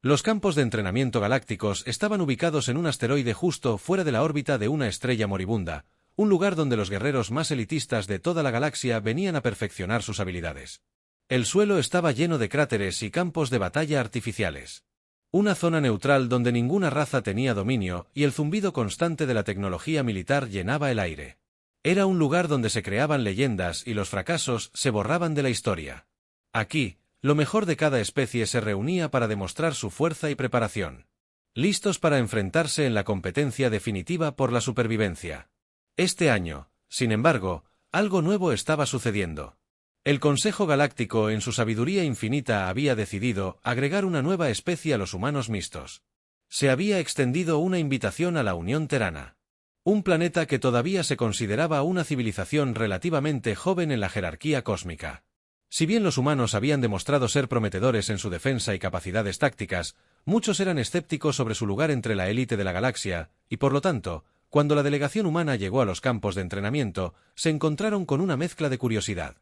Los campos de entrenamiento galácticos estaban ubicados en un asteroide justo fuera de la órbita de una estrella moribunda, un lugar donde los guerreros más elitistas de toda la galaxia venían a perfeccionar sus habilidades. El suelo estaba lleno de cráteres y campos de batalla artificiales. Una zona neutral donde ninguna raza tenía dominio y el zumbido constante de la tecnología militar llenaba el aire. Era un lugar donde se creaban leyendas y los fracasos se borraban de la historia. Aquí, lo mejor de cada especie se reunía para demostrar su fuerza y preparación. Listos para enfrentarse en la competencia definitiva por la supervivencia. Este año, sin embargo, algo nuevo estaba sucediendo. El Consejo Galáctico, en su sabiduría infinita, había decidido agregar una nueva especie a los humanos mixtos. Se había extendido una invitación a la Unión Terana. Un planeta que todavía se consideraba una civilización relativamente joven en la jerarquía cósmica. Si bien los humanos habían demostrado ser prometedores en su defensa y capacidades tácticas, muchos eran escépticos sobre su lugar entre la élite de la galaxia, y por lo tanto, cuando la delegación humana llegó a los campos de entrenamiento, se encontraron con una mezcla de curiosidad,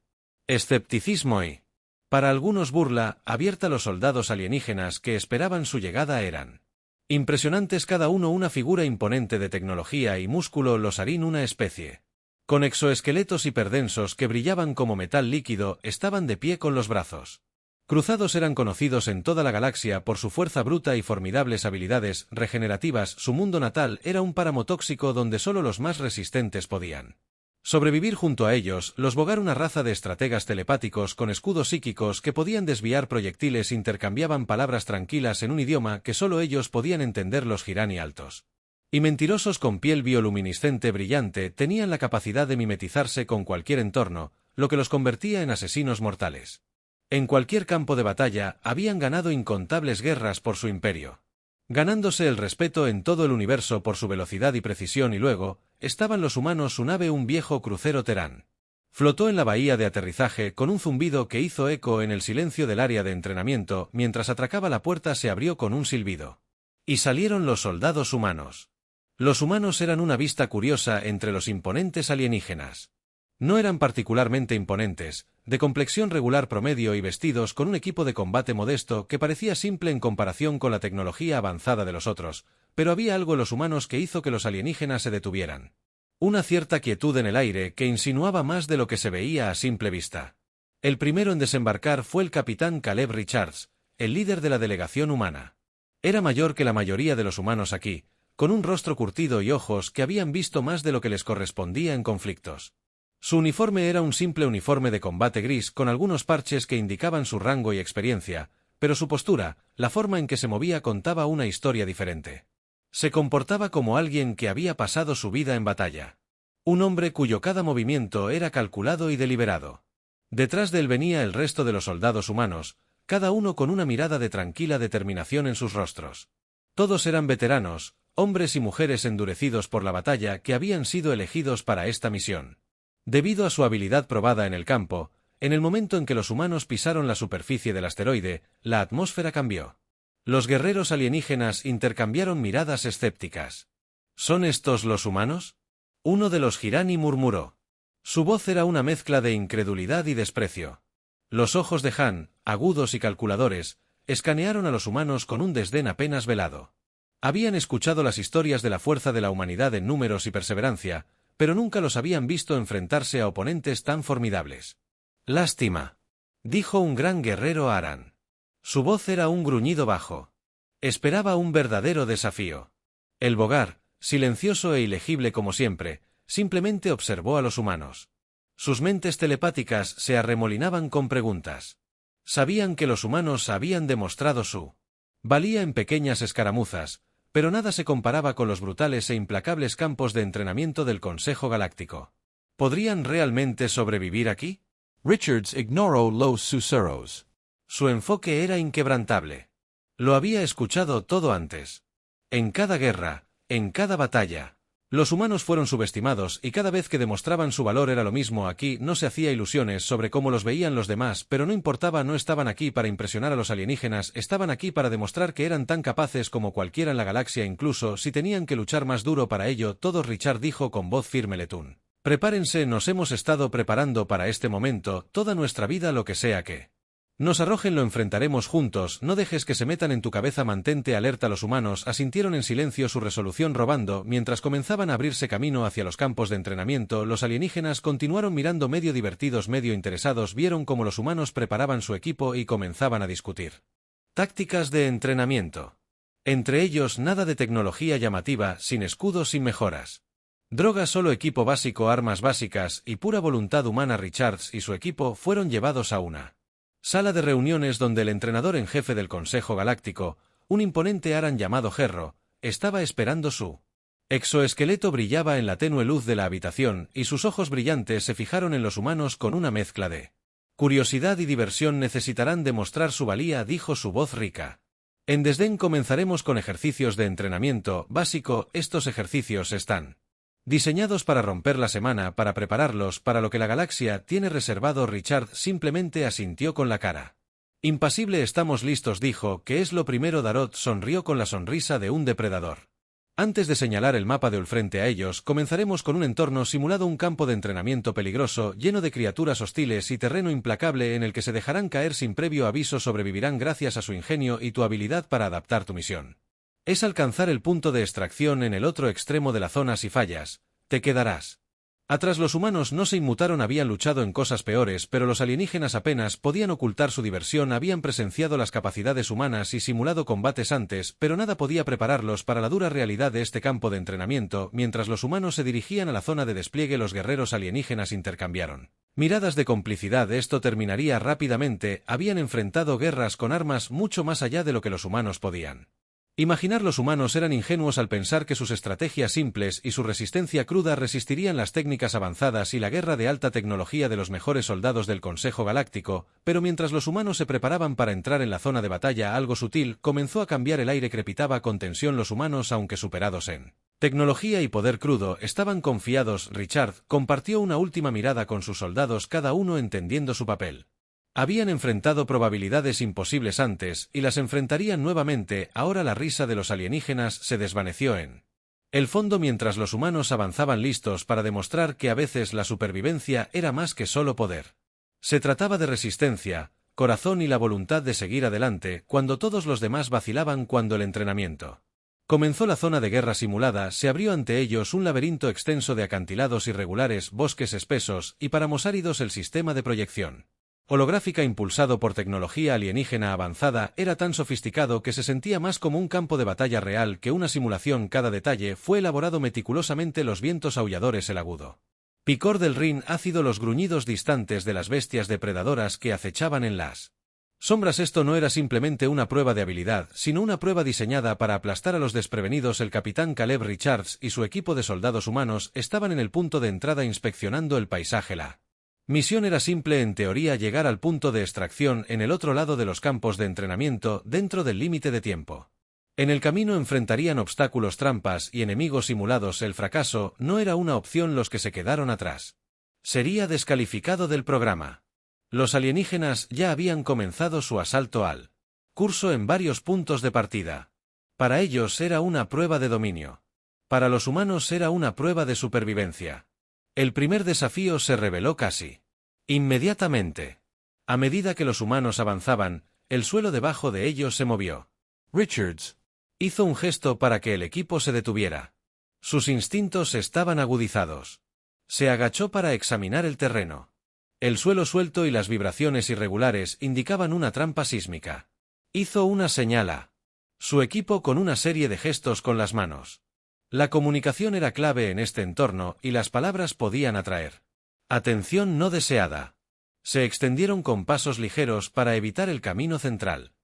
escepticismo y, para algunos, burla abierta. Los soldados alienígenas que esperaban su llegada eran impresionantes, cada uno una figura imponente de tecnología y músculo. Los Arín, una especie con exoesqueletos hiperdensos que brillaban como metal líquido, estaban de pie con los brazos cruzados. Eran conocidos en toda la galaxia por su fuerza bruta y formidables habilidades regenerativas. Su mundo natal era un páramo tóxico donde solo los más resistentes podían sobrevivir. Junto a ellos, los Bogar, una raza de estrategas telepáticos con escudos psíquicos que podían desviar proyectiles, intercambiaban palabras tranquilas en un idioma que solo ellos podían entender. Los Girani altos y mentirosos con piel bioluminiscente brillante tenían la capacidad de mimetizarse con cualquier entorno, lo que los convertía en asesinos mortales. En cualquier campo de batalla habían ganado incontables guerras por su imperio, ganándose el respeto en todo el universo por su velocidad y precisión. Y luego estaban los humanos. Su nave, un viejo crucero Terán, flotó en la bahía de aterrizaje con un zumbido que hizo eco en el silencio del área de entrenamiento. Mientras atracaba, la puerta se abrió con un silbido y salieron los soldados humanos. Los humanos eran una vista curiosa entre los imponentes alienígenas. No eran particularmente imponentes, de complexión regular promedio y vestidos con un equipo de combate modesto que parecía simple en comparación con la tecnología avanzada de los otros, pero había algo en los humanos que hizo que los alienígenas se detuvieran. Una cierta quietud en el aire que insinuaba más de lo que se veía a simple vista. El primero en desembarcar fue el capitán Caleb Richards, el líder de la delegación humana. Era mayor que la mayoría de los humanos aquí, con un rostro curtido y ojos que habían visto más de lo que les correspondía en conflictos. Su uniforme era un simple uniforme de combate gris con algunos parches que indicaban su rango y experiencia, pero su postura, la forma en que se movía, contaba una historia diferente. Se comportaba como alguien que había pasado su vida en batalla. Un hombre cuyo cada movimiento era calculado y deliberado. Detrás de él venía el resto de los soldados humanos, cada uno con una mirada de tranquila determinación en sus rostros. Todos eran veteranos, hombres y mujeres endurecidos por la batalla, que habían sido elegidos para esta misión. Debido a su habilidad probada en el campo, en el momento en que los humanos pisaron la superficie del asteroide, la atmósfera cambió. Los guerreros alienígenas intercambiaron miradas escépticas. ¿Son estos los humanos? Uno de los Girani murmuró. Su voz era una mezcla de incredulidad y desprecio. Los ojos de Han, agudos y calculadores, escanearon a los humanos con un desdén apenas velado. Habían escuchado las historias de la fuerza de la humanidad en números y perseverancia, pero nunca los habían visto enfrentarse a oponentes tan formidables. «Lástima», dijo un gran guerrero Aran. Su voz era un gruñido bajo. Esperaba un verdadero desafío. El Bogar, silencioso e ilegible como siempre, simplemente observó a los humanos. Sus mentes telepáticas se arremolinaban con preguntas. Sabían que los humanos habían demostrado su valía en pequeñas escaramuzas, pero nada se comparaba con los brutales e implacables campos de entrenamiento del Consejo Galáctico. ¿Podrían realmente sobrevivir aquí? Richards ignoró los susurros. Su enfoque era inquebrantable. Lo había escuchado todo antes. En cada guerra, en cada batalla, los humanos fueron subestimados y cada vez que demostraban su valor era lo mismo. Aquí no se hacía ilusiones sobre cómo los veían los demás, pero no importaba, no estaban aquí para impresionar a los alienígenas, estaban aquí para demostrar que eran tan capaces como cualquiera en la galaxia, incluso si tenían que luchar más duro para ello. Todos. Richard dijo con voz firme. Letún. Prepárense, nos hemos estado preparando para este momento toda nuestra vida, lo que sea que Nos arrojen lo enfrentaremos juntos, no dejes que se metan en tu cabeza, mantente alerta. Los humanos asintieron en silencio su resolución robando, mientras comenzaban a abrirse camino hacia los campos de entrenamiento. Los alienígenas continuaron mirando medio divertidos, medio interesados, vieron cómo los humanos preparaban su equipo y comenzaban a discutir. Tácticas de entrenamiento. Entre ellos nada de tecnología llamativa, sin escudos, sin mejoras. Drogas, solo equipo básico, armas básicas y pura voluntad humana. Richards y su equipo fueron llevados a una sala de reuniones donde el entrenador en jefe del Consejo Galáctico, un imponente Aran llamado Gerro, estaba esperando. Su exoesqueleto brillaba en la tenue luz de la habitación y sus ojos brillantes se fijaron en los humanos con una mezcla de curiosidad y diversión. Necesitarán demostrar su valía, dijo su voz rica. En desdén comenzaremos con ejercicios de entrenamiento básico. Estos ejercicios están diseñados para romper la semana, para prepararlos para lo que la galaxia tiene reservado. Richard simplemente asintió con la cara impasible. Estamos listos, dijo. ¿Qué es lo primero? Darot sonrió con la sonrisa de un depredador. Antes de señalar el mapa de Ul frente a ellos, comenzaremos con un entorno simulado, un campo de entrenamiento peligroso, lleno de criaturas hostiles y terreno implacable en el que se dejarán caer sin previo aviso. Sobrevivirán gracias a su ingenio y tu habilidad para adaptar. Tu misión es alcanzar el punto de extracción en el otro extremo de la zona. Si fallas, te quedarás atrás. Los humanos no se inmutaron, habían luchado en cosas peores, pero los alienígenas apenas podían ocultar su diversión. Habían presenciado las capacidades humanas y simulado combates antes, pero nada podía prepararlos para la dura realidad de este campo de entrenamiento. Mientras los humanos se dirigían a la zona de despliegue, los guerreros alienígenas intercambiaron miradas de complicidad. Esto terminaría rápidamente. Habían enfrentado guerras con armas mucho más allá de lo que los humanos podían imaginar. Los humanos eran ingenuos al pensar que sus estrategias simples y su resistencia cruda resistirían las técnicas avanzadas y la guerra de alta tecnología de los mejores soldados del Consejo Galáctico, pero mientras los humanos se preparaban para entrar en la zona de batalla, algo sutil comenzó a cambiar. El aire crepitaba con tensión. Los humanos, aunque superados en tecnología y poder crudo, estaban confiados. Richard compartió una última mirada con sus soldados, cada uno entendiendo su papel. Habían enfrentado probabilidades imposibles antes y las enfrentarían nuevamente. Ahora la risa de los alienígenas se desvaneció en el fondo mientras los humanos avanzaban listos para demostrar que a veces la supervivencia era más que solo poder. Se trataba de resistencia, corazón y la voluntad de seguir adelante cuando todos los demás vacilaban. Cuando el entrenamiento comenzó, la zona de guerra simulada se abrió ante ellos, un laberinto extenso de acantilados irregulares, bosques espesos y páramos áridos. El sistema de proyección holográfica impulsado por tecnología alienígena avanzada era tan sofisticado que se sentía más como un campo de batalla real que una simulación. Cada detalle fue elaborado meticulosamente, los vientos aulladores, el agudo picor del Rin ácido, los gruñidos distantes de las bestias depredadoras que acechaban en las sombras. Esto no era simplemente una prueba de habilidad, sino una prueba diseñada para aplastar a los desprevenidos. El capitán Caleb Richards y su equipo de soldados humanos estaban en el punto de entrada inspeccionando el paisaje. La misión era simple en teoría: llegar al punto de extracción en el otro lado de los campos de entrenamiento dentro del límite de tiempo. En el camino enfrentarían obstáculos, trampas y enemigos simulados. El fracaso no era una opción. Los que se quedaron atrás sería descalificado del programa. Los alienígenas ya habían comenzado su asalto al curso en varios puntos de partida. Para ellos era una prueba de dominio. Para los humanos era una prueba de supervivencia. El primer desafío se reveló casi inmediatamente. A medida que los humanos avanzaban, el suelo debajo de ellos se movió. Richards hizo un gesto para que el equipo se detuviera. Sus instintos estaban agudizados. Se agachó para examinar el terreno. El suelo suelto y las vibraciones irregulares indicaban una trampa sísmica. Hizo una señal a su equipo con una serie de gestos con las manos. La comunicación era clave en este entorno y las palabras podían atraer atención no deseada. Se extendieron con pasos ligeros para evitar el camino central.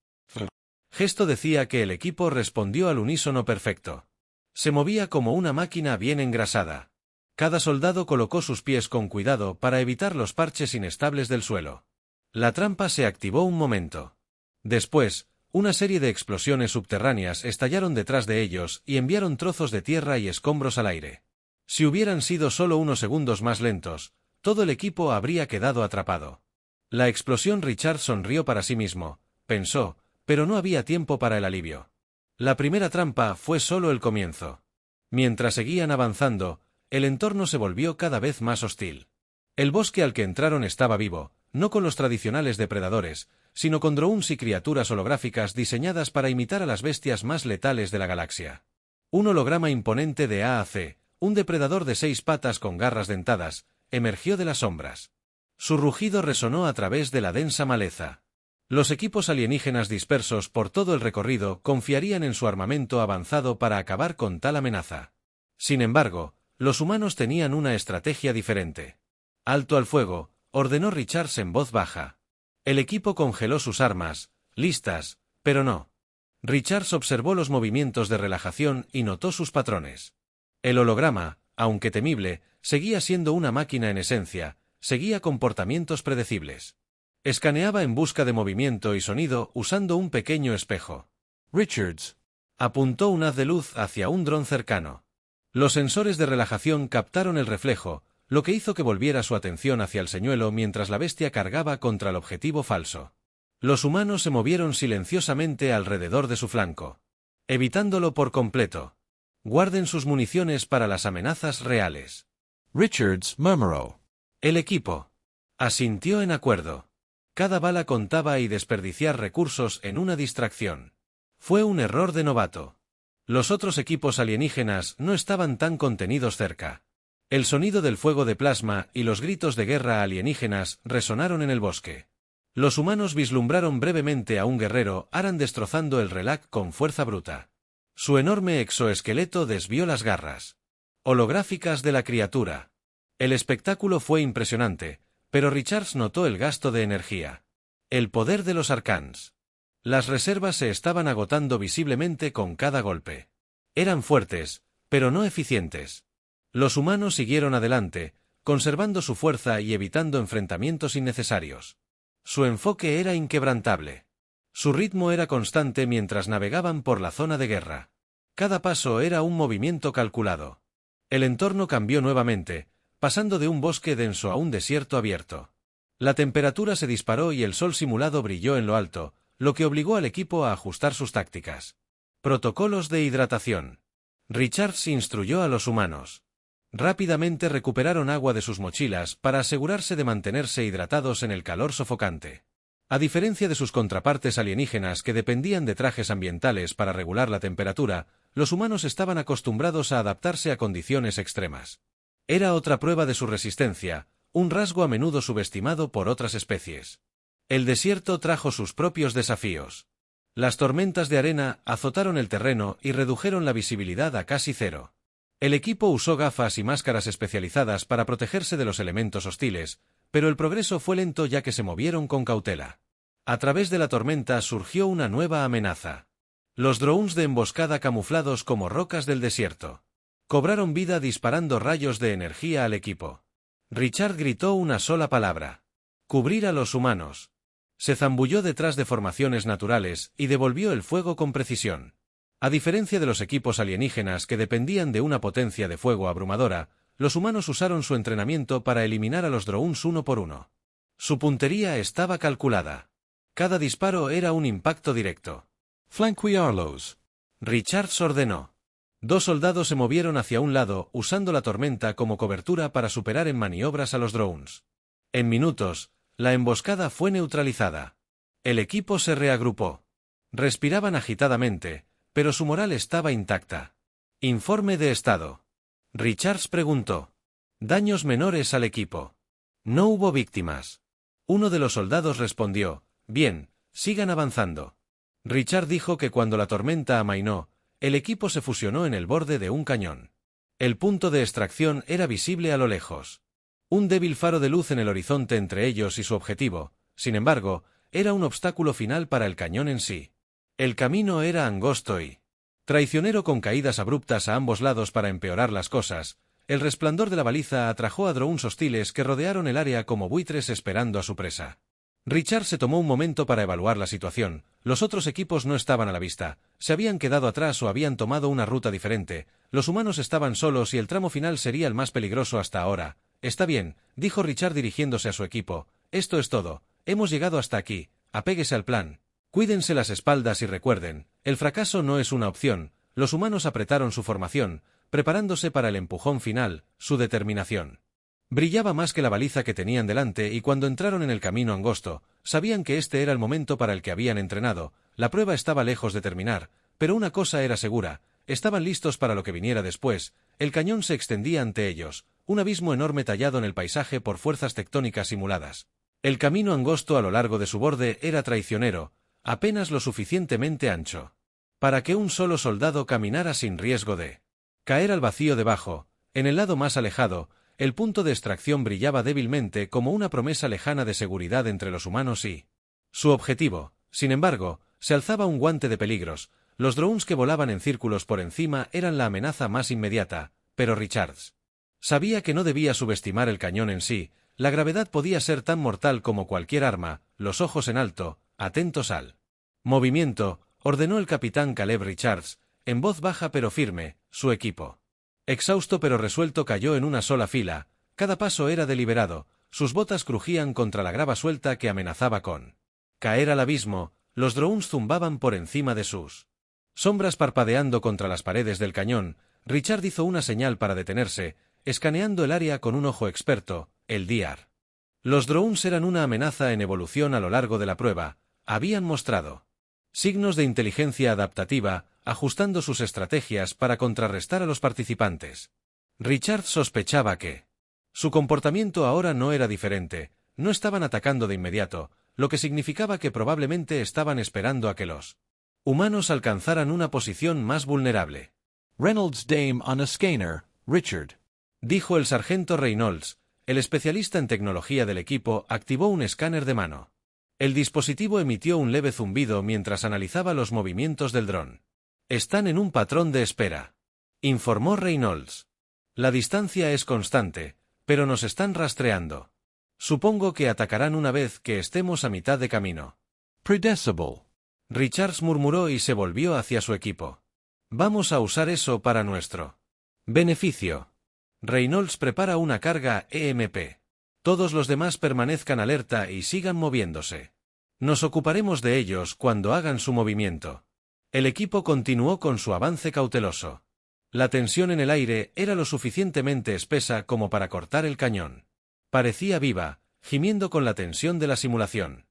Gesto decía que el equipo respondió al unísono perfecto. Se movía como una máquina bien engrasada. Cada soldado colocó sus pies con cuidado para evitar los parches inestables del suelo. La trampa se activó un momento. Después, una serie de explosiones subterráneas estallaron detrás de ellos y enviaron trozos de tierra y escombros al aire. Si hubieran sido solo unos segundos más lentos, todo el equipo habría quedado atrapado. La explosión. Richard sonrió para sí mismo, pensó, pero no había tiempo para el alivio. La primera trampa fue solo el comienzo. Mientras seguían avanzando, el entorno se volvió cada vez más hostil. El bosque al que entraron estaba vivo, no con los tradicionales depredadores, sino con drones y criaturas holográficas diseñadas para imitar a las bestias más letales de la galaxia. Un holograma imponente de AAC, un depredador de 6 patas con garras dentadas, emergió de las sombras. Su rugido resonó a través de la densa maleza. Los equipos alienígenas dispersos por todo el recorrido confiarían en su armamento avanzado para acabar con tal amenaza. Sin embargo, los humanos tenían una estrategia diferente. «Alto al fuego», ordenó Richards en voz baja. El equipo congeló sus armas, listas, pero no. Richards observó los movimientos de relajación y notó sus patrones. El holograma, aunque temible, seguía siendo una máquina en esencia, seguía comportamientos predecibles. Escaneaba en busca de movimiento y sonido usando un pequeño espejo. Richards apuntó un haz de luz hacia un dron cercano. Los sensores de relajación captaron el reflejo, lo que hizo que volviera su atención hacia el señuelo mientras la bestia cargaba contra el objetivo falso. Los humanos se movieron silenciosamente alrededor de su flanco, evitándolo por completo. Guarden sus municiones para las amenazas reales. Richards murmuró. El equipo asintió en acuerdo. Cada bala contaba y desperdiciar recursos en una distracción. Fue un error de novato. Los otros equipos alienígenas no estaban tan contenidos cerca. El sonido del fuego de plasma y los gritos de guerra alienígenas resonaron en el bosque. Los humanos vislumbraron brevemente a un guerrero Aran destrozando el relac con fuerza bruta. Su enorme exoesqueleto desvió las garras holográficas de la criatura. El espectáculo fue impresionante, pero Richards notó el gasto de energía. El poder de los Arcans. Las reservas se estaban agotando visiblemente con cada golpe. Eran fuertes, pero no eficientes. Los humanos siguieron adelante, conservando su fuerza y evitando enfrentamientos innecesarios. Su enfoque era inquebrantable. Su ritmo era constante mientras navegaban por la zona de guerra. Cada paso era un movimiento calculado. El entorno cambió nuevamente, pasando de un bosque denso a un desierto abierto. La temperatura se disparó y el sol simulado brilló en lo alto, lo que obligó al equipo a ajustar sus tácticas. Protocolos de hidratación. Richards instruyó a los humanos. Rápidamente recuperaron agua de sus mochilas para asegurarse de mantenerse hidratados en el calor sofocante. A diferencia de sus contrapartes alienígenas que dependían de trajes ambientales para regular la temperatura, los humanos estaban acostumbrados a adaptarse a condiciones extremas. Era otra prueba de su resistencia, un rasgo a menudo subestimado por otras especies. El desierto trajo sus propios desafíos. Las tormentas de arena azotaron el terreno y redujeron la visibilidad a casi cero. El equipo usó gafas y máscaras especializadas para protegerse de los elementos hostiles, pero el progreso fue lento ya que se movieron con cautela. A través de la tormenta surgió una nueva amenaza. Los drones de emboscada camuflados como rocas del desierto. Cobraron vida disparando rayos de energía al equipo. Richard gritó una sola palabra. Cubrir a los humanos. Se zambulló detrás de formaciones naturales y devolvió el fuego con precisión. A diferencia de los equipos alienígenas que dependían de una potencia de fuego abrumadora, los humanos usaron su entrenamiento para eliminar a los drones uno por uno. Su puntería estaba calculada. Cada disparo era un impacto directo. Flanquearlos. Richards ordenó. 2 soldados se movieron hacia un lado usando la tormenta como cobertura para superar en maniobras a los drones. En minutos, la emboscada fue neutralizada. El equipo se reagrupó. Respiraban agitadamente, pero su moral estaba intacta. Informe de estado. Richards preguntó. Daños menores al equipo. No hubo víctimas. Uno de los soldados respondió, bien, sigan avanzando. Richard dijo que cuando la tormenta amainó, el equipo se fusionó en el borde de un cañón. El punto de extracción era visible a lo lejos. Un débil faro de luz en el horizonte entre ellos y su objetivo, sin embargo, era un obstáculo final para el cañón en sí. El camino era angosto y traicionero con caídas abruptas a ambos lados para empeorar las cosas. El resplandor de la baliza atrajo a drones hostiles que rodearon el área como buitres esperando a su presa. Richard se tomó un momento para evaluar la situación. Los otros equipos no estaban a la vista, se habían quedado atrás o habían tomado una ruta diferente. Los humanos estaban solos y el tramo final sería el más peligroso hasta ahora. Está bien, dijo Richard dirigiéndose a su equipo. Esto es todo. Hemos llegado hasta aquí. Apéguese al plan. Cuídense las espaldas y recuerden, el fracaso no es una opción. Los humanos apretaron su formación, preparándose para el empujón final, su determinación. Brillaba más que la baliza que tenían delante y cuando entraron en el camino angosto, sabían que este era el momento para el que habían entrenado. La prueba estaba lejos de terminar, pero una cosa era segura, estaban listos para lo que viniera después. El cañón se extendía ante ellos, un abismo enorme tallado en el paisaje por fuerzas tectónicas simuladas. El camino angosto a lo largo de su borde era traicionero, apenas lo suficientemente ancho para que un solo soldado caminara sin riesgo de caer al vacío debajo. En el lado más alejado, el punto de extracción brillaba débilmente como una promesa lejana de seguridad entre los humanos y su objetivo. Sin embargo, se alzaba un guante de peligros. Los drones que volaban en círculos por encima eran la amenaza más inmediata, pero Richards sabía que no debía subestimar el cañón en sí. La gravedad podía ser tan mortal como cualquier arma. Los ojos en alto, atentos al movimiento, ordenó el capitán Caleb Richards, en voz baja pero firme. Su equipo, exhausto pero resuelto, cayó en una sola fila. Cada paso era deliberado, sus botas crujían contra la grava suelta que amenazaba con caer al abismo. Los drones zumbaban por encima de sus sombras parpadeando contra las paredes del cañón. Richard hizo una señal para detenerse, escaneando el área con un ojo experto. El DIAR. Los drones eran una amenaza en evolución a lo largo de la prueba. Habían mostrado signos de inteligencia adaptativa, ajustando sus estrategias para contrarrestar a los participantes. Richard sospechaba que su comportamiento ahora no era diferente. No estaban atacando de inmediato, lo que significaba que probablemente estaban esperando a que los humanos alcanzaran una posición más vulnerable. Reynolds Dame on a scanner, Richard. Dijo el sargento Reynolds. El especialista en tecnología del equipo activó un escáner de mano. El dispositivo emitió un leve zumbido mientras analizaba los movimientos del dron. Están en un patrón de espera, informó Reynolds. La distancia es constante, pero nos están rastreando. Supongo que atacarán una vez que estemos a mitad de camino. Predecible. Richards murmuró y se volvió hacia su equipo. Vamos a usar eso para nuestro beneficio. Reynolds prepara una carga EMP. Todos los demás permanezcan alerta y sigan moviéndose. Nos ocuparemos de ellos cuando hagan su movimiento. El equipo continuó con su avance cauteloso. La tensión en el aire era lo suficientemente espesa como para cortar el cañón. Parecía viva, gimiendo con la tensión de la simulación.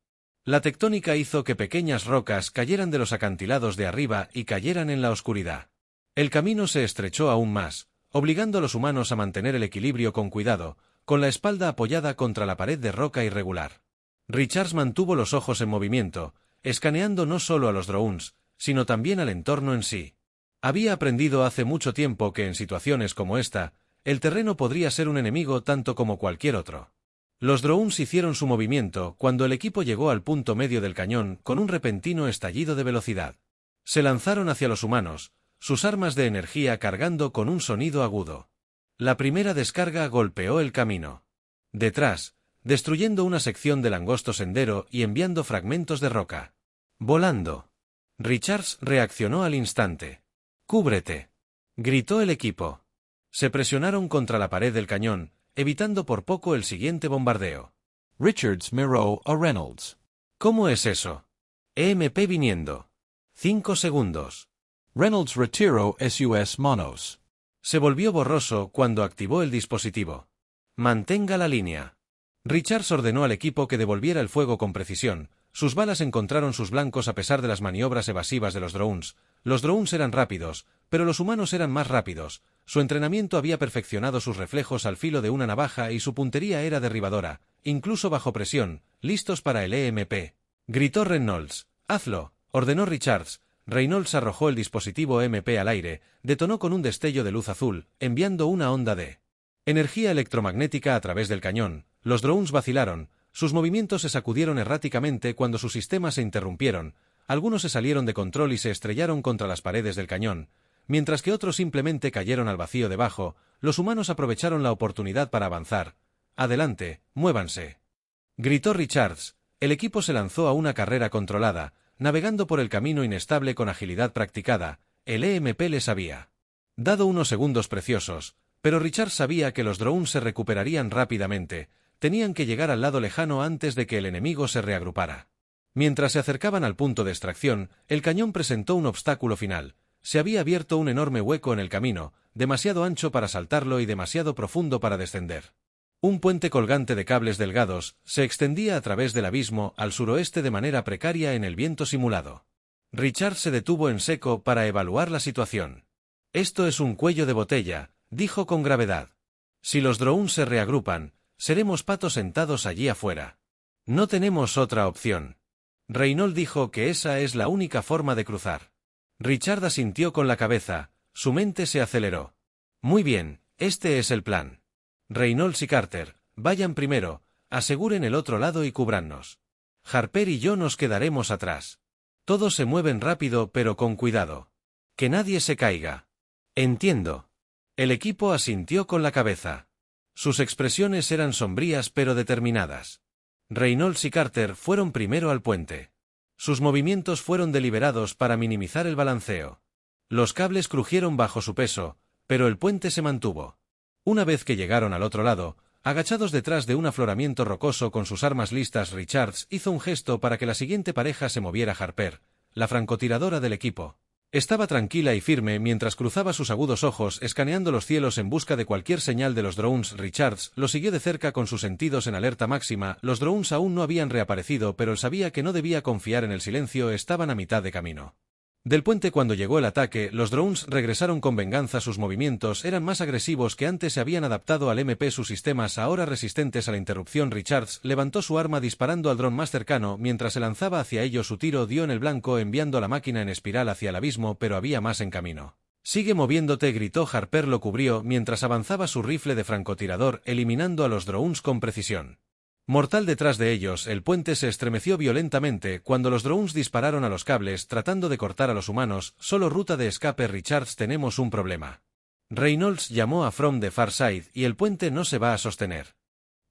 La tectónica hizo que pequeñas rocas cayeran de los acantilados de arriba y cayeran en la oscuridad. El camino se estrechó aún más, obligando a los humanos a mantener el equilibrio con cuidado, con la espalda apoyada contra la pared de roca irregular. Richards mantuvo los ojos en movimiento, escaneando no solo a los drones, sino también al entorno en sí. Había aprendido hace mucho tiempo que en situaciones como esta, el terreno podría ser un enemigo tanto como cualquier otro. Los drones hicieron su movimiento cuando el equipo llegó al punto medio del cañón con un repentino estallido de velocidad. Se lanzaron hacia los humanos, sus armas de energía cargando con un sonido agudo. La primera descarga golpeó el camino detrás, destruyendo una sección del angosto sendero y enviando fragmentos de roca volando. Richards reaccionó al instante. «¡Cúbrete!», gritó el equipo. Se presionaron contra la pared del cañón, evitando por poco el siguiente bombardeo. Richards miró a Reynolds. «¿Cómo es eso? EMP viniendo. 5 segundos». Reynolds retiró sus manos. Se volvió borroso cuando activó el dispositivo. «Mantenga la línea». Richards ordenó al equipo que devolviera el fuego con precisión. Sus balas encontraron sus blancos a pesar de las maniobras evasivas de los drones. Los drones eran rápidos, pero los humanos eran más rápidos. Su entrenamiento había perfeccionado sus reflejos al filo de una navaja y su puntería era derribadora, incluso bajo presión, listos para el EMP. Gritó Reynolds. «¡Hazlo!», ordenó Richards. Reynolds arrojó el dispositivo EMP al aire, detonó con un destello de luz azul, enviando una onda de energía electromagnética a través del cañón. Los drones vacilaron, sus movimientos se sacudieron erráticamente cuando sus sistemas se interrumpieron, algunos se salieron de control y se estrellaron contra las paredes del cañón, mientras que otros simplemente cayeron al vacío debajo. Los humanos aprovecharon la oportunidad para avanzar. «¡Adelante, muévanse!», gritó Richards. El equipo se lanzó a una carrera controlada, navegando por el camino inestable con agilidad practicada. El EMP les había dado unos segundos preciosos, pero Richards sabía que los drones se recuperarían rápidamente. Tenían que llegar al lado lejano antes de que el enemigo se reagrupara. Mientras se acercaban al punto de extracción, el cañón presentó un obstáculo final. Se había abierto un enorme hueco en el camino, demasiado ancho para saltarlo y demasiado profundo para descender. Un puente colgante de cables delgados se extendía a través del abismo al suroeste de manera precaria en el viento simulado. Richard se detuvo en seco para evaluar la situación. «Esto es un cuello de botella», dijo con gravedad. «Si los drones se reagrupan, seremos patos sentados allí afuera. No tenemos otra opción». Reynolds dijo que esa es la única forma de cruzar. Richard asintió con la cabeza, su mente se aceleró. «Muy bien, este es el plan. Reynolds y Carter, vayan primero, aseguren el otro lado y cúbrannos. Harper y yo nos quedaremos atrás. Todos se mueven rápido pero con cuidado. Que nadie se caiga». «Entiendo». El equipo asintió con la cabeza. Sus expresiones eran sombrías pero determinadas. Reynolds y Carter fueron primero al puente. Sus movimientos fueron deliberados para minimizar el balanceo. Los cables crujieron bajo su peso, pero el puente se mantuvo. Una vez que llegaron al otro lado, agachados detrás de un afloramiento rocoso con sus armas listas, Richards hizo un gesto para que la siguiente pareja se moviera. Harper, la francotiradora del equipo, estaba tranquila y firme mientras cruzaba sus agudos ojos escaneando los cielos en busca de cualquier señal de los drones. Richards lo siguió de cerca con sus sentidos en alerta máxima. Los drones aún no habían reaparecido, pero él sabía que no debía confiar en el silencio, estaban a mitad de camino. Del puente cuando llegó el ataque, los drones regresaron con venganza. Sus movimientos eran más agresivos que antes, se habían adaptado al MP, sus sistemas ahora resistentes a la interrupción. Richards levantó su arma disparando al dron más cercano. Mientras se lanzaba hacia ellos, su tiro dio en el blanco enviando la máquina en espiral hacia el abismo, pero había más en camino. «Sigue moviéndote», gritó. Harper lo cubrió mientras avanzaba su rifle de francotirador, eliminando a los drones con precisión. Mortal detrás de ellos, el puente se estremeció violentamente cuando los drones dispararon a los cables tratando de cortar a los humanos. «Solo ruta de escape, Richards, tenemos un problema». Reynolds llamó a From the Far Side y el puente no se va a sostener.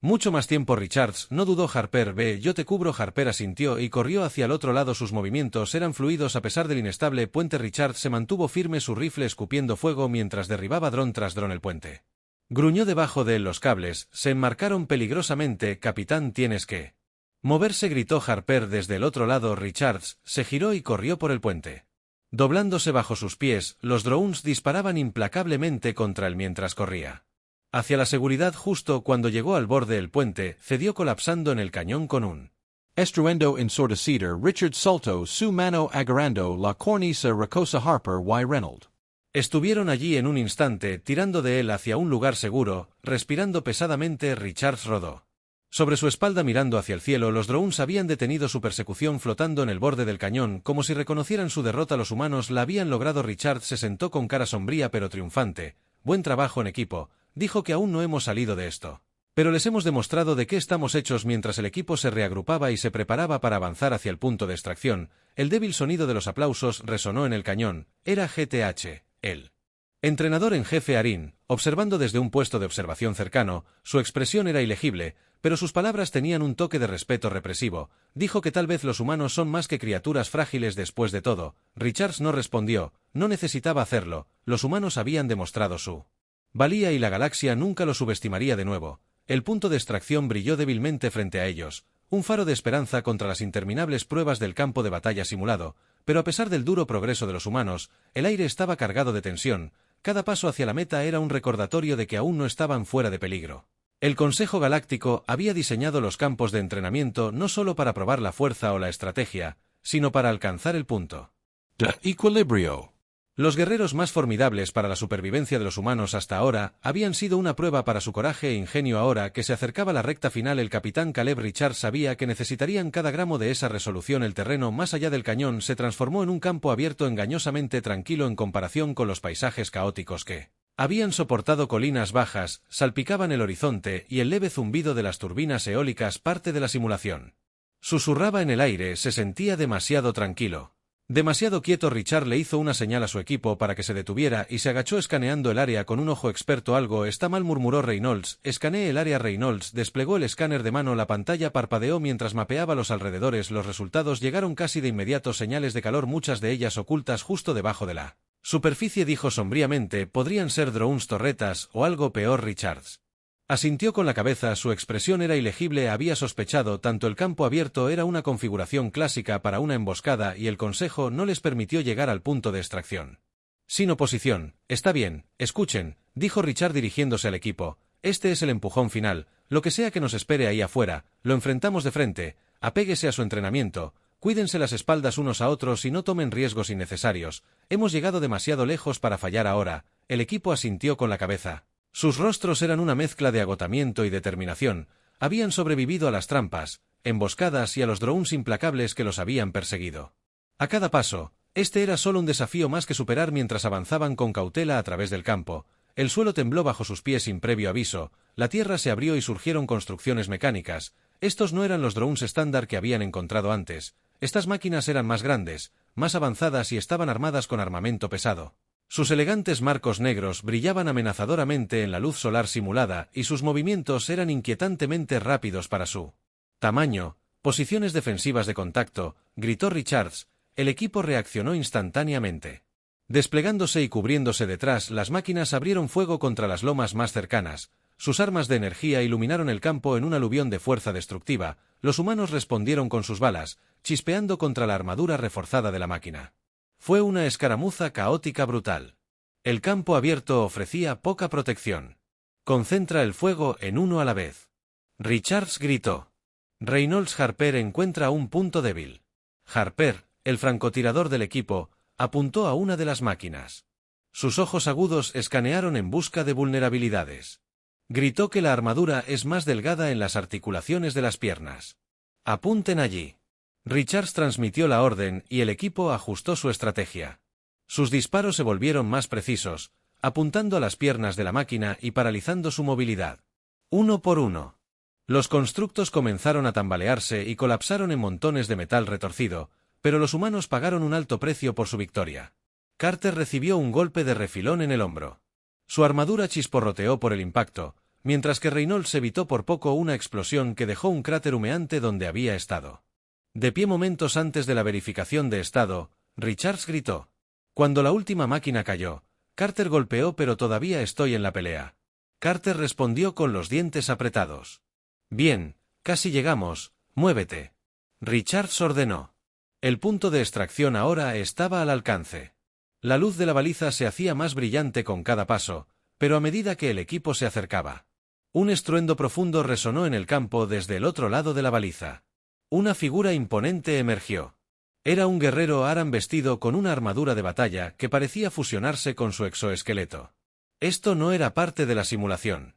«Mucho más tiempo, Richards», no dudó Harper. «Ve, yo te cubro». Harper asintió y corrió hacia el otro lado. Sus movimientos eran fluidos a pesar del inestable puente. Richards se mantuvo firme, su rifle escupiendo fuego mientras derribaba dron tras dron el puente. Gruñó debajo de él. Los cables se enmarcaron peligrosamente. «Capitán, tienes que moverse», gritó Harper desde el otro lado. Richards se giró y corrió por el puente. Doblándose bajo sus pies, los drones disparaban implacablemente contra él mientras corría hacia la seguridad. Justo cuando llegó al borde del puente, cedió colapsando en el cañón con un estruendo ensordecido. Richard saltó su mano agarrando la cornisa recosa. Harper y Reynolds estuvieron allí en un instante, tirando de él hacia un lugar seguro, respirando pesadamente. Richards rodó sobre su espalda mirando hacia el cielo. Los drones habían detenido su persecución flotando en el borde del cañón, como si reconocieran su derrota. Los humanos la habían logrado. Richards se sentó con cara sombría pero triunfante. «Buen trabajo en equipo», dijo. «Que aún no hemos salido de esto, pero les hemos demostrado de qué estamos hechos». Mientras el equipo se reagrupaba y se preparaba para avanzar hacia el punto de extracción, el débil sonido de los aplausos resonó en el cañón. Era GTH. El entrenador en jefe Arin, observando desde un puesto de observación cercano. Su expresión era ilegible, pero sus palabras tenían un toque de respeto represivo. Dijo que tal vez los humanos son más que criaturas frágiles después de todo. Richards no respondió, no necesitaba hacerlo, los humanos habían demostrado su valía y la galaxia nunca lo subestimaría de nuevo. El punto de extracción brilló débilmente frente a ellos, un faro de esperanza contra las interminables pruebas del campo de batalla simulado. Pero a pesar del duro progreso de los humanos, el aire estaba cargado de tensión. Cada paso hacia la meta era un recordatorio de que aún no estaban fuera de peligro. El Consejo Galáctico había diseñado los campos de entrenamiento no solo para probar la fuerza o la estrategia, sino para alcanzar el punto de equilibrio. Los guerreros más formidables para la supervivencia de los humanos hasta ahora habían sido una prueba para su coraje e ingenio. Ahora que se acercaba la recta final, el capitán Caleb Richards sabía que necesitarían cada gramo de esa resolución. El terreno más allá del cañón se transformó en un campo abierto engañosamente tranquilo en comparación con los paisajes caóticos que habían soportado. Colinas bajas salpicaban el horizonte y el leve zumbido de las turbinas eólicas, parte de la simulación, susurraba en el aire. Se sentía demasiado tranquilo. Demasiado quieto. Richard le hizo una señal a su equipo para que se detuviera y se agachó escaneando el área con un ojo experto. «Algo está mal», murmuró Reynolds. «Escanee el área». Reynolds desplegó el escáner de mano. La pantalla parpadeó mientras mapeaba los alrededores. Los resultados llegaron casi de inmediato. Señales de calor, muchas de ellas ocultas justo debajo de la superficie. Dijo sombríamente: «Podrían ser drones, torretas o algo peor». Richards asintió con la cabeza, su expresión era ilegible. Había sospechado, tanto el campo abierto era una configuración clásica para una emboscada y el Consejo no les permitió llegar al punto de extracción sin oposición. «Está bien, escuchen», dijo Richard dirigiéndose al equipo. Este es el empujón final, lo que sea que nos espere ahí afuera, lo enfrentamos de frente, apéguese a su entrenamiento, cuídense las espaldas unos a otros y no tomen riesgos innecesarios, hemos llegado demasiado lejos para fallar ahora, el equipo asintió con la cabeza. Sus rostros eran una mezcla de agotamiento y determinación, habían sobrevivido a las trampas, emboscadas y a los drones implacables que los habían perseguido. A cada paso, este era solo un desafío más que superar mientras avanzaban con cautela a través del campo. El suelo tembló bajo sus pies sin previo aviso, la tierra se abrió y surgieron construcciones mecánicas. Estos no eran los drones estándar que habían encontrado antes. Estas máquinas eran más grandes, más avanzadas y estaban armadas con armamento pesado. Sus elegantes marcos negros brillaban amenazadoramente en la luz solar simulada y sus movimientos eran inquietantemente rápidos para su tamaño. Posiciones defensivas de contacto, gritó Richards. El equipo reaccionó instantáneamente. Desplegándose y cubriéndose detrás, las máquinas abrieron fuego contra las lomas más cercanas. Sus armas de energía iluminaron el campo en un aluvión de fuerza destructiva. Los humanos respondieron con sus balas, chispeando contra la armadura reforzada de la máquina. Fue una escaramuza caótica brutal. El campo abierto ofrecía poca protección. Concentra el fuego en uno a la vez. Richards gritó. Reynolds Harper encuentra un punto débil. Harper, el francotirador del equipo, apuntó a una de las máquinas. Sus ojos agudos escanearon en busca de vulnerabilidades. Gritó que la armadura es más delgada en las articulaciones de las piernas. Apunten allí. Richards transmitió la orden y el equipo ajustó su estrategia. Sus disparos se volvieron más precisos, apuntando a las piernas de la máquina y paralizando su movilidad. Uno por uno. Los constructos comenzaron a tambalearse y colapsaron en montones de metal retorcido, pero los humanos pagaron un alto precio por su victoria. Carter recibió un golpe de refilón en el hombro. Su armadura chisporroteó por el impacto, mientras que Reynolds evitó por poco una explosión que dejó un cráter humeante donde había estado. De pie momentos antes de la verificación de estado, Richards gritó. Cuando la última máquina cayó, Carter golpeó pero todavía estoy en la pelea. Carter respondió con los dientes apretados. Bien, casi llegamos, muévete. Richards ordenó. El punto de extracción ahora estaba al alcance. La luz de la baliza se hacía más brillante con cada paso, pero a medida que el equipo se acercaba. Un estruendo profundo resonó en el campo desde el otro lado de la baliza. Una figura imponente emergió. Era un guerrero Aran vestido con una armadura de batalla que parecía fusionarse con su exoesqueleto. Esto no era parte de la simulación.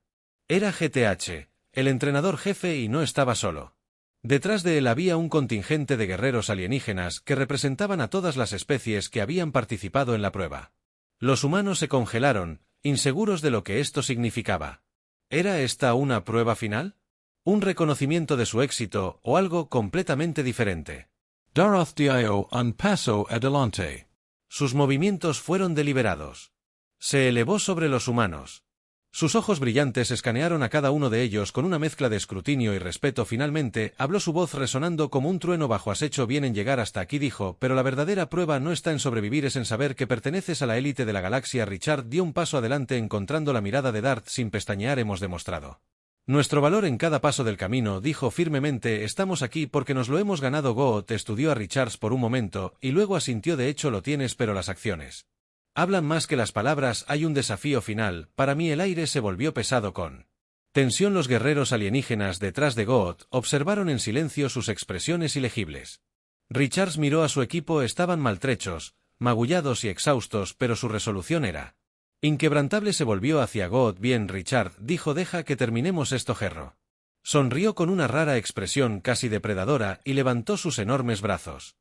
Era GTH, el entrenador jefe y no estaba solo. Detrás de él había un contingente de guerreros alienígenas que representaban a todas las especies que habían participado en la prueba. Los humanos se congelaron, inseguros de lo que esto significaba. ¿Era esta una prueba final? ¿Un reconocimiento de su éxito o algo completamente diferente? Darath dio un paso adelante. Sus movimientos fueron deliberados. Se elevó sobre los humanos. Sus ojos brillantes escanearon a cada uno de ellos con una mezcla de escrutinio y respeto. Finalmente, habló su voz resonando como un trueno bajo acecho. Vienen llegar hasta aquí, dijo, pero la verdadera prueba no está en sobrevivir, es en saber que perteneces a la élite de la galaxia. Richard dio un paso adelante encontrando la mirada de Darth sin pestañear. Hemos demostrado nuestro valor en cada paso del camino, dijo firmemente. Estamos aquí porque nos lo hemos ganado. Goot estudió a Richards por un momento, y luego asintió. De hecho lo tienes, pero las acciones hablan más que las palabras. Hay un desafío final. Para mí el aire se volvió pesado con tensión. Los guerreros alienígenas detrás de Goot observaron en silencio sus expresiones ilegibles. Richards miró a su equipo. Estaban maltrechos, magullados y exhaustos, pero su resolución era inquebrantable. Se volvió hacia Goot. Bien, Richard, dijo, deja que terminemos esto. Gerro sonrió con una rara expresión casi depredadora y levantó sus enormes brazos.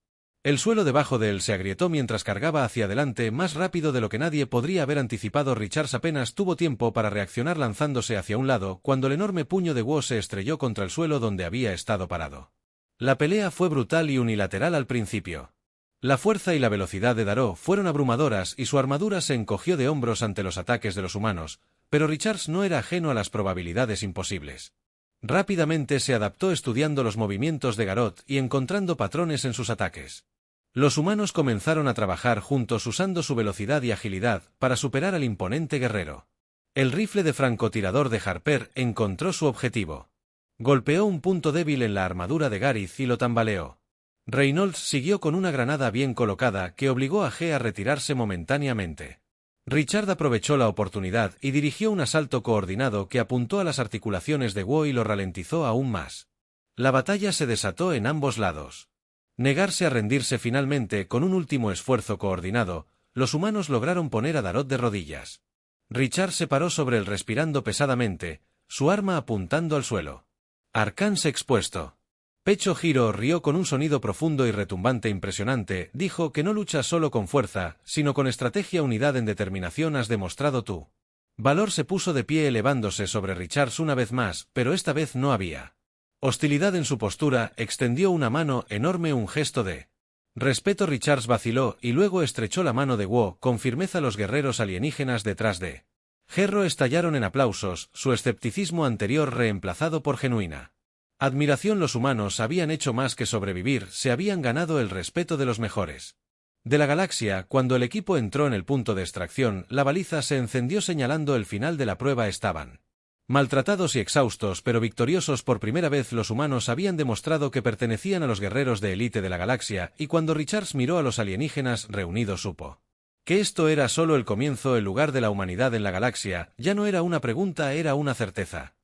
El suelo debajo de él se agrietó mientras cargaba hacia adelante más rápido de lo que nadie podría haber anticipado. Richards apenas tuvo tiempo para reaccionar lanzándose hacia un lado cuando el enorme puño de Wu se estrelló contra el suelo donde había estado parado. La pelea fue brutal y unilateral al principio. La fuerza y la velocidad de Daró fueron abrumadoras y su armadura se encogió de hombros ante los ataques de los humanos, pero Richards no era ajeno a las probabilidades imposibles. Rápidamente se adaptó estudiando los movimientos de Garot y encontrando patrones en sus ataques. Los humanos comenzaron a trabajar juntos usando su velocidad y agilidad para superar al imponente guerrero. El rifle de francotirador de Harper encontró su objetivo. Golpeó un punto débil en la armadura de Gareth y lo tambaleó. Reynolds siguió con una granada bien colocada que obligó a G a retirarse momentáneamente. Richard aprovechó la oportunidad y dirigió un asalto coordinado que apuntó a las articulaciones de Guo y lo ralentizó aún más. La batalla se desató en ambos lados. Negarse a rendirse finalmente con un último esfuerzo coordinado, los humanos lograron poner a Darod de rodillas. Richard se paró sobre él respirando pesadamente, su arma apuntando al suelo. Arcance expuesto. Pecho Giro rió con un sonido profundo y retumbante impresionante, dijo que no luchas solo con fuerza, sino con estrategia, unidad en determinación has demostrado tú. Valor se puso de pie elevándose sobre Richards una vez más, pero esta vez no había hostilidad en su postura, extendió una mano enorme, un gesto de respeto. Richards vaciló y luego estrechó la mano de Guo con firmeza. Los guerreros alienígenas detrás de Gerro estallaron en aplausos, su escepticismo anterior reemplazado por genuina admiración. Los humanos habían hecho más que sobrevivir, se habían ganado el respeto de los mejores de la galaxia. Cuando el equipo entró en el punto de extracción, la baliza se encendió señalando el final de la prueba. Estaban maltratados y exhaustos, pero victoriosos. Por primera vez los humanos habían demostrado que pertenecían a los guerreros de élite de la galaxia, y cuando Richards miró a los alienígenas reunidos supo que esto era solo el comienzo. El lugar de la humanidad en la galaxia ya no era una pregunta, era una certeza.